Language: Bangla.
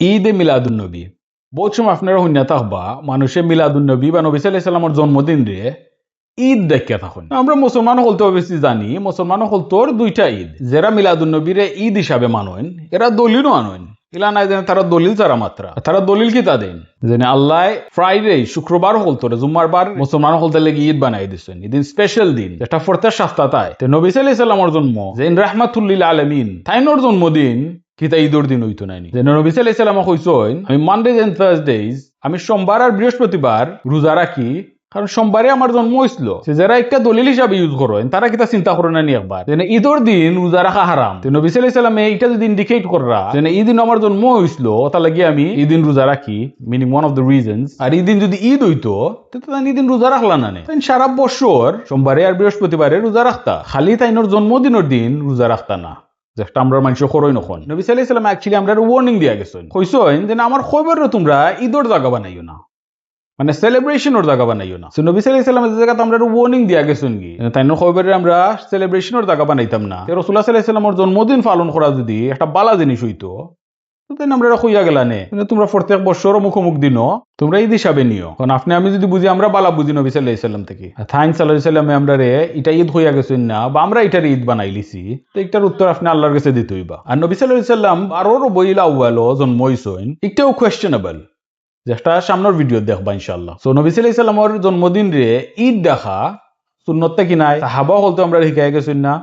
ঈদে মিলাদুন্নবী বহুত সময় আপনারা শুনিয়া থাকবা মানুষে মিলাদুন্নবী বা নবী সাল্লাল্লাহু আলাইহি সাল্লামের জন্মদিন রে ঈদ দেখিয়া থাকুন। আমরা মুসলমান হলতে বেশি জানি মুসলমান হলতোর দুইটা ঈদ, যারা মিলাদুন্নবীরে ঈদ হিসাবে মানেন এরা দলিলও আনেন। ইলা নাই যেন তারা দলিল চারা মাত্রা, তারা দলিল কি তা দেন যেন আল্লাহ ফ্রাইডে শুক্রবার হলতোরে জুম্মার বার মুসলমান হলতে লেগে ঈদ বানাই দিচ্ছেন। এদিন স্পেশাল দিন যেটা প্রত্যেক সপ্তাহতায় নবী সাল্লাল্লাহু আলাইহি সাল্লামের জন্ম যে রাহমাতুল্লিল আলামিন তাইনোর জন্মদিন কিতা ঈদর দিন হইতো নাই। যে নবী সাল্লাল্লাহু আলাইহি সাল্লাম কইছেন আমি মানডেজ এন্ড থার্সডেজ আমি সোমবার আর বৃহস্পতিবার রোজা রাখি, কারণ সোমবারে আমার জন্ম হয়েছিল। যারা একটা দলিল হিসাবে ইউজ করেন তারা কিতা চিন্তা করে না নি একবার যে ঈদর দিন রোজা রাখা হারাম। নবী সাল্লাল্লাহু আলাইহি সাল্লাম এইটা যদি ইন্ডিকেট করা যে এই দিন আমার জন্ম হয়েছিল তা লাগি আমি এই দিন রোজা রাখি, meaning one of the reasons. আর এই দিন যদি ঈদ হইতো তাহলে এই দিন রোজা রাখলা না তাই সারা বছর সোমবারে আর বৃহস্পতিবারে রোজা রাখতা, খালি তাইনোর জন্মদিনের দিন রোজা রাখতা না। যেটা আমরা মানুষ করই নখন। নবী সাল্লাল্লাহু আলাইহি সাল্লাম অ্যাকচুয়ালি আমরা ওয়ার্নিং দিয়া গেছেন, কইছেন যে আমার খবরে তোমরা ঈদর জায়গা বানাইও না, মানে সেলিব্রেশনের জায়গা বানাইও না। নবী সাল্লাল্লাহু আলাইহি সাল্লামের জায়গাতে আমরা ওয়ার্নিং দিয়া গেছেন কি তাইনো খবরে আমরা সেলিব্রেশনের জায়গা বানাইতাম না। রাসূলুল্লাহ সাল্লাল্লাহু আলাইহি সাল্লামের জন্মদিন পালন করা যদি একটা বালা জিনিস হইতো তাই আমরা কইয়া গেলানে তোমরা প্রত্যেক বছর মুখোমুখ দিনও তোমরা ঈদ হিসাবে নিও। কারণ আপনি আমি যদি বুঝি আমরা বালা বুঝি নবী সাল্লাল্লাহু আলাইহি সাল্লাম থেকে থাইন সাল্লাল্লাহু আলাইহি সাল্লামে আমরা রে এটা ঈদ হইয়া গেছেন না বা আমরা এটার ঈদ বানাই লিছি, তো একটার উত্তর আপনি আল্লাহর কাছে দিতে হইবা। আর নবী সাল্লাল্লাহু আলাইহি সাল্লাম আরো রবিউল আউয়ালও জন্ম হইছেন, একটাও কোয়েশ্চেনেবল, যেটা সামনের ভিডিও দেখবা ইনশাআল্লাহ। সো নবী সাল্লাল্লাহু আলাইহি সাল্লামের জন্মদিন রে ঈদ দেখা সুন্নত কি নাই সাহাবা বলতে আমরা শিখাই গেছেন না।